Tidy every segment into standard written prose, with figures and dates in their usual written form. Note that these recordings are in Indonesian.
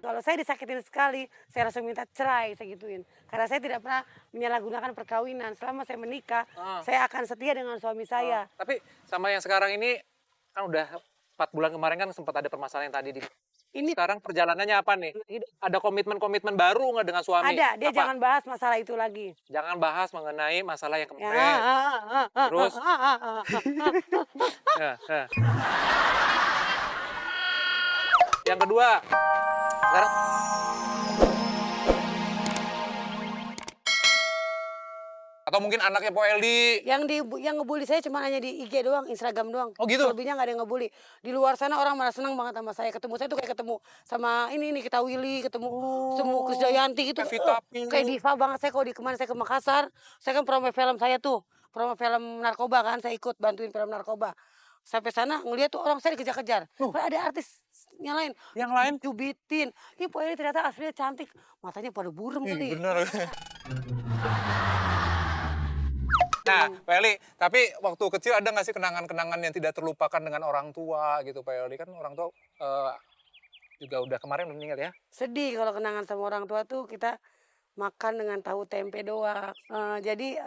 kalau saya disakitin sekali, saya langsung minta cerai, saya gituin. Karena saya tidak pernah menyalahgunakan perkawinan. Selama saya menikah, Ah, saya akan setia dengan suami saya. tapi sama yang sekarang ini kan udah 4 bulan kemarin kan sempat ada permasalahan yang tadi di. Ini Sekarang perjalanannya apa nih? hidup. Ada komitmen-komitmen baru nggak dengan suami? Ada, dia Apa? jangan bahas masalah itu lagi. Jangan bahas mengenai masalah yang Ya, kemarin. Terus? Ya, ya. Yang kedua, sekarang atau mungkin anaknya Po Eldi. yang ngebully saya cuma hanya di IG doang, Instagram doang. Oh gitu? Selebihnya nggak ada yang ngebully. Di luar sana orang malah senang banget sama saya. Ketemu saya tuh kayak ketemu sama ini kita Willy, ketemu semua Krisdayanti gitu. Pevita Pierce. Kayak diva banget saya kalau di kemana saya ke Makassar. Saya kan promo film saya tuh, promo film narkoba kan, saya ikut bantuin film narkoba. Sampai sana ngeliat tuh orang saya dikejar-kejar. Ada artisnya lain. Yang lain? Cubitin. Ini Po Eli ternyata aslinya cantik. Matanya pada burem kali. Bener. Nah, Pak Eli, tapi waktu kecil ada nggak sih kenangan-kenangan yang tidak terlupakan dengan orang tua gitu, Pak Eli? Kan orang tua juga udah kemarin meninggal ya? Sedih kalau kenangan sama orang tua tuh kita makan dengan tahu tempe doang. Jadi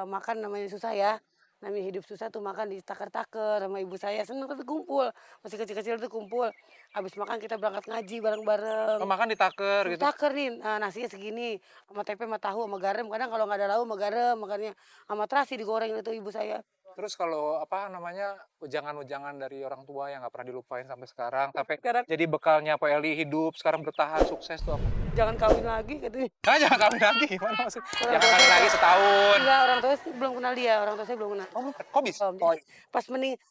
makan namanya susah ya. Namanya hidup susah tuh makan di taker-taker sama ibu saya. Seneng tapi kumpul. Masih kecil-kecil tuh kumpul. Habis makan kita berangkat ngaji bareng-bareng. Oh, makan di taker gitu? Taker nih, nasinya segini. Sama tempe sama tahu sama garam. Kadang kalau nggak ada lauk sama garam. Makannya sama terasi digoreng itu ibu saya. Terus kalau apa namanya ujangan-ujangan dari orang tua yang nggak pernah dilupain sampai sekarang, tapi Sekarang jadi bekalnya Pak Eli hidup sekarang bertahan sukses tuh apa? jangan kawin lagi katanya. Ah, jangan kawin lagi gimana maksud? Orang Jangan tua kawin saya- lagi setahun. Enggak, orang tua saya belum kenal dia. Orang tua saya belum kenal. Oh, kok bisa? Oh, pas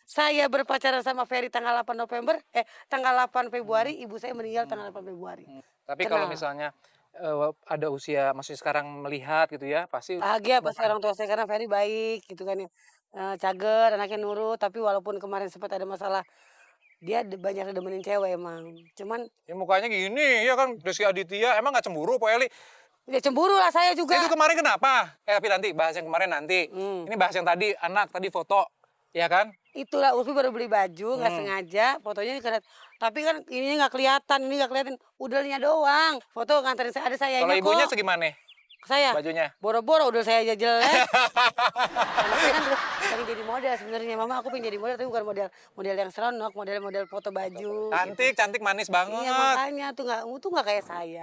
saya berpacaran sama Ferry tanggal 8 November, tanggal 8 Februari, ibu saya meninggal tanggal 8 Februari. Tapi kalau Kenal. misalnya ada usia, maksudnya sekarang melihat gitu ya, pasti Bahagia pasti orang tua saya karena Ferry baik gitu kan ya. Cager, anaknya nurut, tapi walaupun kemarin sempat ada masalah, dia banyak demenin cewek emang. Cuman ya mukanya gini, ya kan Rizky Aditya, emang nggak cemburu Pak Eli? ya cemburu lah saya juga. Itu kemarin kenapa? Tapi nanti bahas yang kemarin nanti. Ini bahas yang tadi, anak tadi foto, ya kan? Itulah Ulfi baru beli baju, nggak sengaja, fotonya keren. Tapi kan ini nggak kelihatan, udelnya doang. Foto nganterin saya, ada sayanya Kalau kok. ibunya segimana Saya bajunya? boro-boro udel saya aja jelek. Anaknya kan pengen jadi model sebenarnya. Mama aku pengen jadi model tapi bukan model yang seronok, model foto baju. Cantik, cantik, manis banget. Iya makanya tuh nggak kayak saya.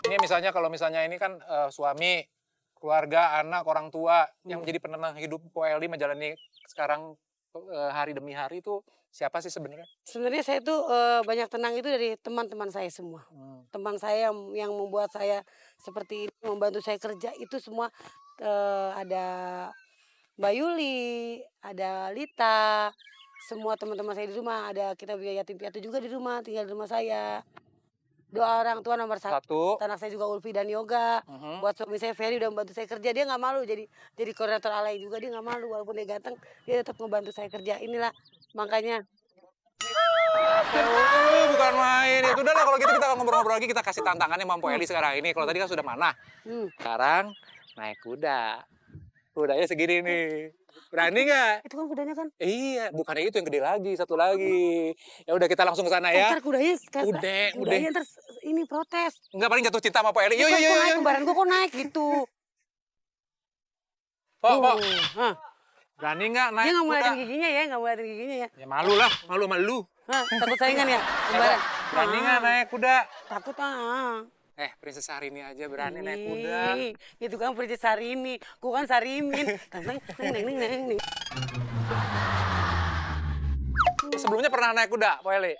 Ini misalnya kalau misalnya ini kan suami, keluarga, anak, orang tua yang menjadi penenang hidup Po Eli menjalani sekarang hari demi hari itu siapa sih sebenarnya? Sebenarnya saya tuh banyak tenang itu dari teman-teman saya semua. Teman saya yang membuat saya seperti ini, membantu saya kerja itu semua ada Mbak Yuli, ada Lita, semua teman-teman saya di rumah, ada kita punya yatim piatu juga di rumah, tinggal di rumah saya. Doa orang tua nomor satu. Anak saya juga Ulfi dan Yoga. Buat suami saya Ferry udah membantu saya kerja, dia nggak malu jadi koordinator alay juga, dia nggak malu walaupun dia ganteng, dia tetap membantu saya kerja. Inilah makanya. Bukan main. Ya udah lah kalau gitu kita ngobrol-ngobrol lagi, kita kasih tantangannya sama Po Eli sekarang ini. Kalau tadi kan sudah mana? Sekarang naik kuda. Kudanya segini nih. Berani nggak? Itu kan kudanya kan. Iya, bukannya itu yang gede lagi, satu lagi. Ya udah kita langsung ke sana ya. Ntar kudanya Udah. ntar ini protes. Enggak, paling jatuh cinta sama Po Eli. Yuk, Bukan, yuk, kok yuk. naik kembaran gua kok naik gitu. Po. Hah. Berani nggak naik Dia nggak mau kuda? liatin giginya ya, nggak mau liatin giginya ya. Ya malu lah, malu sama lu. Hah, takut saingan ya kembaran. Berani nggak naik kuda? Takut Princess Sarini aja berani naik kuda. Ih, itu kan Princess Sarini, gua kan Sarimin. Neng. Sebelumnya pernah naik kuda, Po Eli?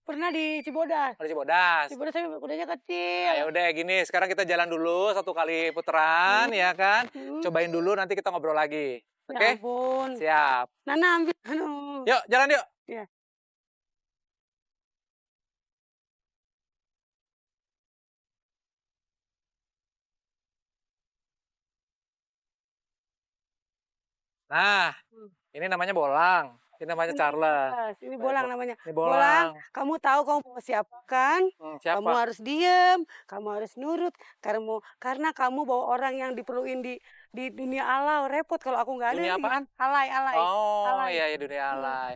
Pernah di Cibodas. Di Cibodas. Cibodas tapi kudanya kecil. Ya udah gini, sekarang kita jalan dulu 1 kali putaran ya kan. Cobain dulu nanti kita ngobrol lagi. Oke? Ya ampun. Siap. Nana ambil. Aduh. Yuk, jalan yuk. Iya. Nah, ini namanya Bolang. Ini namanya Charles. Ini Bolang namanya. Ini Bolang. Kamu tahu kamu mau siapa kan? Siapa? Kamu harus diem, kamu harus nurut. Karena kamu bawa orang yang diperluin di dunia alay. Repot kalau aku nggak ada. Dunia apaan? Alay. Oh, Alay. iya dunia alay.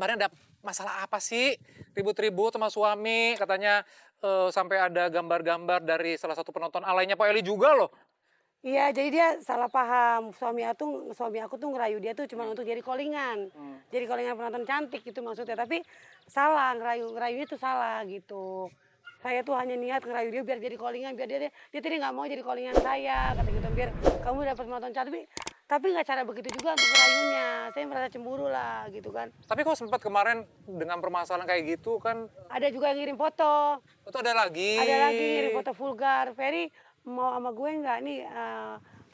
kemarin ada masalah apa sih? Ribut-ribut sama suami, katanya sampai ada gambar-gambar dari salah satu penonton alaynya Pak Eli juga loh. Iya, jadi dia salah paham. Suami aku tuh ngerayu dia tuh cuma untuk jadi callingan. Jadi callingan penonton cantik gitu maksudnya. Tapi salah, ngerayunya tuh salah gitu. Saya tuh hanya niat ngerayu dia biar jadi callingan, biar dia tadi nggak mau jadi callingan saya, kata gitu. Biar kamu dapat penonton cantik. Tapi nggak cara begitu juga untuk ngerayunya. Saya merasa cemburu lah gitu kan. Tapi kok sempat kemarin dengan permasalahan kayak gitu kan, Ada juga yang ngirim foto. itu ada lagi. Ada lagi ngirim foto vulgar. Ferry mau sama gue nggak nih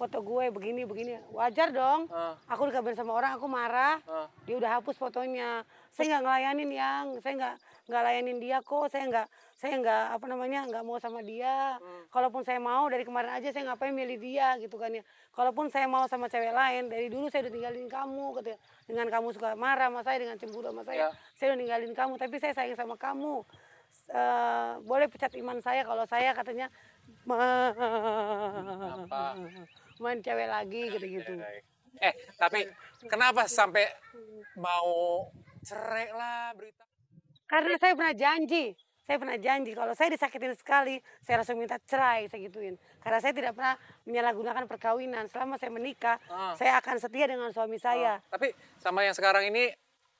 foto gue begini wajar dong. Aku dikabarin sama orang, aku marah. Dia udah hapus fotonya. Saya nggak ngelayanin saya nggak layanin dia kok. Saya nggak apa namanya nggak mau sama dia. Kalaupun saya mau dari kemarin aja saya ngapain milih dia gitu kan ya. Kalaupun saya mau sama cewek lain dari dulu saya udah tinggalin kamu katanya. Dengan kamu suka marah sama saya, dengan cemburu sama saya udah ninggalin kamu. Tapi saya sayang sama kamu. Boleh pecat iman saya kalau saya katanya main cewek lagi gitu-gitu. Tapi kenapa sampai mau cerai lah berita? Karena saya pernah janji kalau saya disakitin sekali, saya langsung minta cerai, saya gituin. Karena saya tidak pernah menyalahgunakan perkawinan. Selama saya menikah, saya akan setia dengan suami saya. Tapi sama yang sekarang ini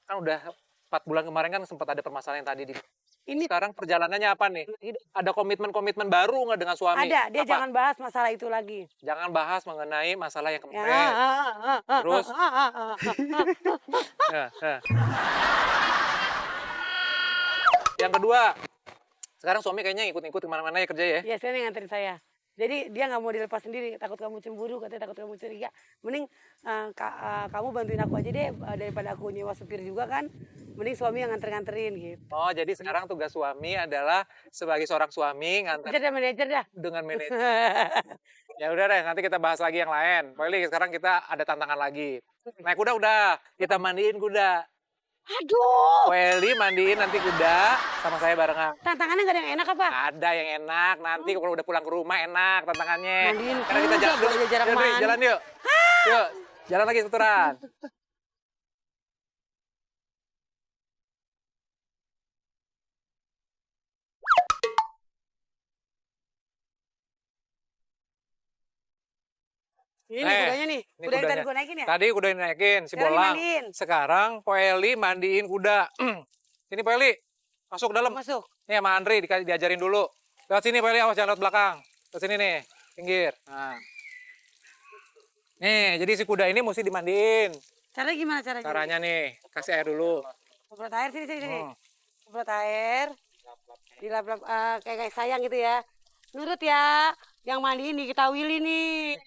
kan udah 4 bulan kemarin kan sempat ada permasalahan yang tadi di. Ini Sekarang perjalanannya apa nih? Ada komitmen-komitmen baru nggak dengan suami? ada, dia apa? jangan bahas masalah itu lagi. Jangan bahas mengenai masalah yang Ya, kemarin. Terus? Yang kedua, sekarang suami kayaknya ngikut-ngikut kemana-mana ya kerja ya? Ya, saya nganterin saya. Jadi dia nggak mau dilepas sendiri, takut kamu cemburu, katanya takut kamu curiga. Mending kamu bantuin aku aja deh, daripada aku nyewa supir juga kan. Mending suami yang nganterin gitu. Oh, jadi sekarang tugas suami adalah sebagai seorang suami nganter Manajer dah. dengan manajer. Ya udah deh, nanti kita bahas lagi yang lain. Pokoknya sekarang kita ada tantangan lagi. Naik kuda udah, kita mandiin kuda. Aduh. Welly mandiin nanti kuda sama saya barengan. Tantangannya nggak ada yang enak apa? Ada yang enak, nanti kalau udah pulang ke rumah enak tantangannya. Mandiin Karena kita kuda, jalan dulu. belajar jarak Yuk, Dri, mandi. jalan yuk. Yuk, jalan lagi seturan. Ini kudanya nih, ini kuda yang tadi kudanya. gue naikin ya? Tadi kuda dinaikin, si Sekarang Bolang. dimandiin. Sekarang Poeli mandiin kuda. Sini Poeli, masuk dalam. Masuk. Nih sama Andri diajarin dulu. Lewat sini Poeli, awas jangan lewat belakang. Lewat sini nih, pinggir. Nah. Nih, jadi si kuda ini mesti dimandiin. Caranya gimana caranya? Caranya nih, kasih air dulu. Semprot air sini. Semprot air. Dilap-lap kayak sayang gitu ya. Nurut ya. Yang mandiin nih kita Willy nih.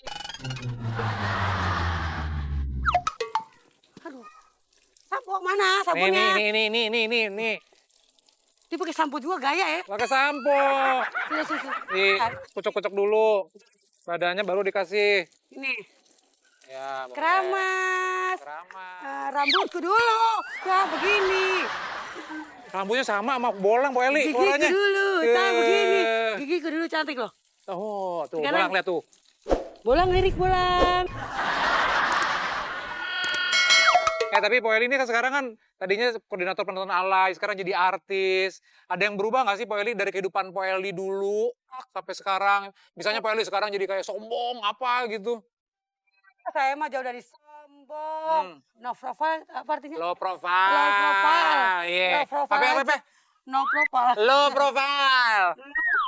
Aduh. Sampo mana sabunnya? Nih. Dia pakai sampo juga gaya ya. Pakai sampo. Sini. Kocok-kocok dulu. Badannya baru dikasih. Ini. Ya, boleh. Keramas. Rambutku dulu. Wah, begini. Rambutnya sama Bolang, Poeli. Gigiku dulu. Nah, begini. Gigiku dulu cantik loh. Oh, tuh, Sekarang- Bolang lihat tuh. Bolang lirik Bolang. Tapi Poeli ini kan sekarang kan tadinya koordinator penonton alay, sekarang jadi artis. Ada yang berubah nggak sih Poeli dari kehidupan Poeli dulu sampai sekarang? Misalnya Poeli sekarang jadi kayak sombong apa gitu. Saya mah jauh dari sombong. No profile apa artinya? Low profile. Low profile. Iya. Low profile Apa? aja. No profile. Low profile.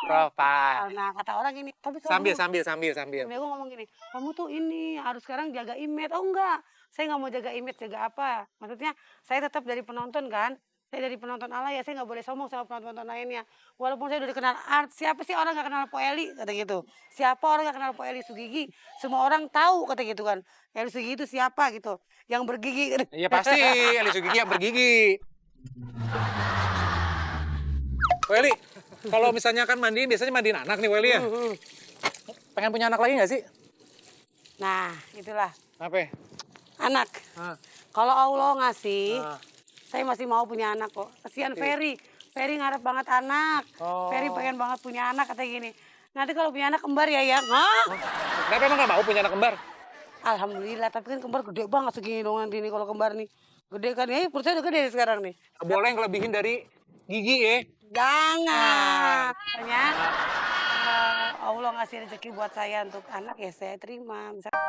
Profile. Nah, kata orang gini. Tapi sombong. Sambil. Gue ngomong gini, kamu tuh ini harus sekarang jaga image. Oh enggak, saya nggak mau jaga image, jaga apa? Maksudnya saya tetap dari penonton kan. Saya dari penonton alay ya, saya nggak boleh sombong sama penonton lainnya. Walaupun saya udah dikenal art, siapa sih orang nggak kenal Poeli? Kata gitu. Siapa orang nggak kenal Poeli Sugigi? Semua orang tahu kata gitu kan. Eli Sugigi itu siapa gitu? Yang bergigi. Iya pasti, Eli Sugigi yang bergigi. Poeli, kalau misalnya kan mandiin, biasanya mandiin anak nih Poeli ya? Pengen punya anak lagi nggak sih? Nah, itulah. Apa? Anak. Ah. Kalau Allah ngasih, Ah. saya masih mau punya anak kok. Kasihan Ferry. Ferry ngarep banget anak. Oh. Ferry pengen banget punya anak katanya gini. Nanti kalau punya anak kembar ya yang. Hah? Kenapa emang nggak mau punya anak kembar? Alhamdulillah, tapi kan kembar gede banget segini dong nanti nih kalau kembar nih. Gede kan, perut saya udah gede sekarang nih. Boleh ngelebihin dari gigi ya. Jangan. Pokoknya Allah ngasih rezeki buat saya untuk anak ya saya terima. Misalnya